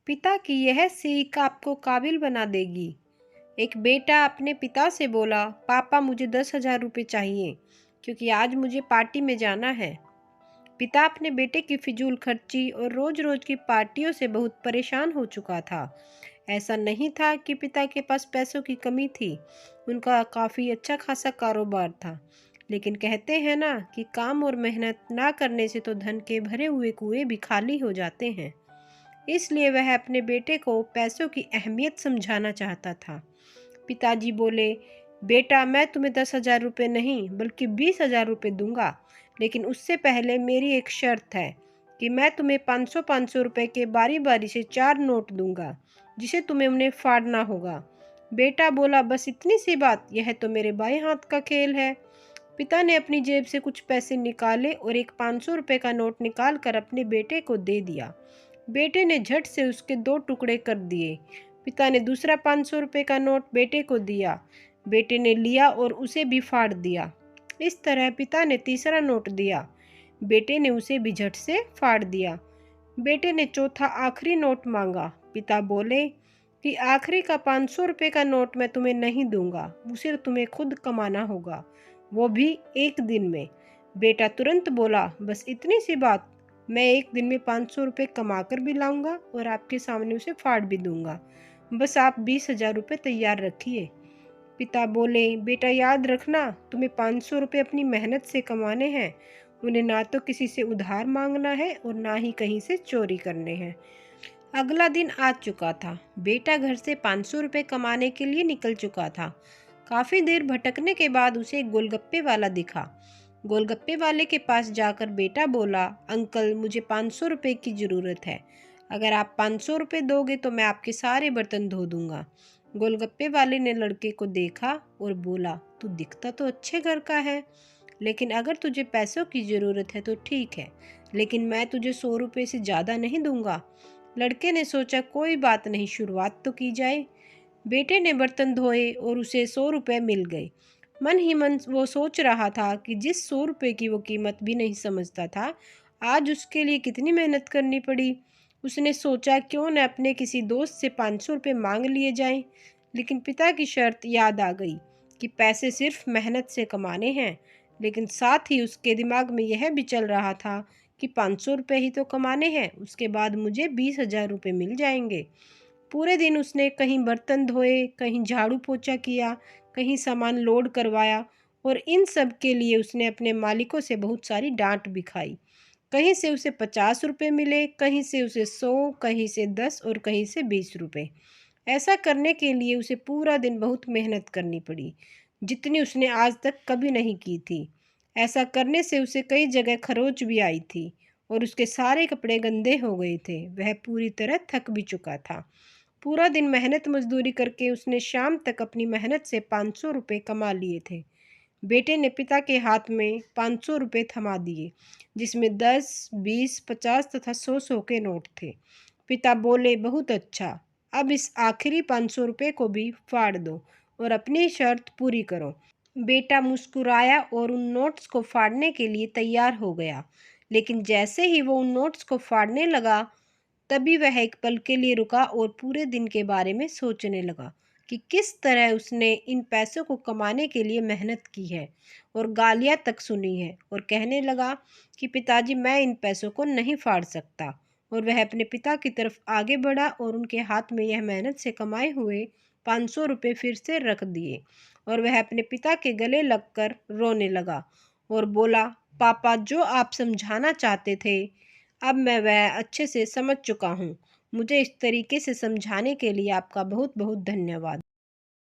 पिता की यह सीख आपको काबिल बना देगी। एक बेटा अपने पिता से बोला, पापा मुझे 10,000 रुपये चाहिए क्योंकि आज मुझे पार्टी में जाना है। पिता अपने बेटे की फिजूल खर्ची और रोज रोज की पार्टियों से बहुत परेशान हो चुका था। ऐसा नहीं था कि पिता के पास पैसों की कमी थी, उनका काफ़ी अच्छा खासा कारोबार था। लेकिन कहते हैं ना कि काम और मेहनत ना करने से तो धन के भरे हुए कुएं भी खाली हो जाते हैं। इसलिए वह अपने बेटे को पैसों की अहमियत समझाना चाहता था। पिताजी बोले, बेटा मैं तुम्हें 10,000 रुपये नहीं बल्कि 20,000 रुपये दूंगा, लेकिन उससे पहले मेरी एक शर्त है कि मैं तुम्हें 500-500 रुपये के बारी बारी से 4 नोट दूंगा, जिसे तुम्हें उन्हें फाड़ना होगा। बेटा बोला, बस इतनी सी बात, यह तो मेरे बाएं हाथ का खेल है। पिता ने अपनी जेब से कुछ पैसे निकाले और एक 500 रुपये का नोट निकाल कर अपने बेटे को दे दिया। बेटे ने झट से उसके 2 टुकड़े कर दिए। पिता ने दूसरा 500 रुपये का नोट बेटे को दिया। बेटे ने लिया और उसे भी फाड़ दिया। इस तरह पिता ने तीसरा नोट दिया। बेटे ने उसे भी झट से फाड़ दिया। बेटे ने चौथा आखिरी नोट मांगा। पिता बोले कि आखिरी का 500 रुपये का नोट मैं तुम्हें नहीं दूंगा, उसे तुम्हें खुद कमाना होगा, वो भी एक दिन में। बेटा तुरंत बोला, बस इतनी सी बात, मैं एक दिन में 500 रुपये कमा कर भी लाऊंगा और आपके सामने उसे फाड़ भी दूंगा। बस आप 20,000 रुपये तैयार रखिए। पिता बोले, बेटा याद रखना, तुम्हें 500 रुपये अपनी मेहनत से कमाने हैं। उन्हें ना तो किसी से उधार मांगना है और ना ही कहीं से चोरी करने हैं। अगला दिन आ चुका था। बेटा घर से 500 रुपये कमाने के लिए निकल चुका था। काफ़ी देर भटकने के बाद उसे एक गोलगप्पे वाला दिखा। गोलगप्पे वाले के पास जाकर बेटा बोला, अंकल मुझे 500 रुपये की ज़रूरत है। अगर आप 500 रुपये दोगे तो मैं आपके सारे बर्तन धो दूंगा। गोलगप्पे वाले ने लड़के को देखा और बोला, तू दिखता तो अच्छे घर का है, लेकिन अगर तुझे पैसों की ज़रूरत है तो ठीक है, लेकिन मैं तुझे 100 रुपये से ज़्यादा नहीं दूंगा। लड़के ने सोचा कोई बात नहीं, शुरुआत तो की जाए। बेटे ने बर्तन धोए और उसे 100 रुपये मिल गए। मन ही मन वो सोच रहा था कि जिस 100 रुपये की वो कीमत भी नहीं समझता था, आज उसके लिए कितनी मेहनत करनी पड़ी। उसने सोचा क्यों न अपने किसी दोस्त से 500 रुपये मांग लिए जाएं, लेकिन पिता की शर्त याद आ गई कि पैसे सिर्फ मेहनत से कमाने हैं। लेकिन साथ ही उसके दिमाग में यह भी चल रहा था कि 500 रुपये ही तो कमाने हैं, उसके बाद मुझे 20,000 रुपये मिल जाएंगे। पूरे दिन उसने कहीं बर्तन धोए, कहीं झाड़ू पोछा किया, कहीं सामान लोड करवाया और इन सब के लिए उसने अपने मालिकों से बहुत सारी डांट भी खाई। कहीं से उसे 50 रुपये मिले, कहीं से उसे 100, कहीं से 10 और कहीं से 20 रुपये। ऐसा करने के लिए उसे पूरा दिन बहुत मेहनत करनी पड़ी, जितनी उसने आज तक कभी नहीं की थी। ऐसा करने से उसे कई जगह खरोच भी आई थी और उसके सारे कपड़े गंदे हो गए थे। वह पूरी तरह थक भी चुका था। पूरा दिन मेहनत मजदूरी करके उसने शाम तक अपनी मेहनत से 500 रुपये कमा लिए थे। बेटे ने पिता के हाथ में 500 रुपये थमा दिए, जिसमें 10, 20, 50 तथा 100 के नोट थे। पिता बोले, बहुत अच्छा, अब इस आखिरी 500 रुपये को भी फाड़ दो और अपनी शर्त पूरी करो। बेटा मुस्कुराया और उन नोट्स को फाड़ने के लिए तैयार हो गया, लेकिन जैसे ही वो उन नोट्स को फाड़ने लगा, तभी वह एक पल के लिए रुका और पूरे दिन के बारे में सोचने लगा कि किस तरह उसने इन पैसों को कमाने के लिए मेहनत की है और गालियां तक सुनी है, और कहने लगा कि पिताजी मैं इन पैसों को नहीं फाड़ सकता। और वह अपने पिता की तरफ आगे बढ़ा और उनके हाथ में यह मेहनत से कमाए हुए 500 रुपये फिर से रख दिए और वह अपने पिता के गले लगकर रोने लगा और बोला, पापा जो आप समझाना चाहते थे अब मैं वह अच्छे से समझ चुका हूँ। मुझे इस तरीके से समझाने के लिए आपका बहुत बहुत धन्यवाद।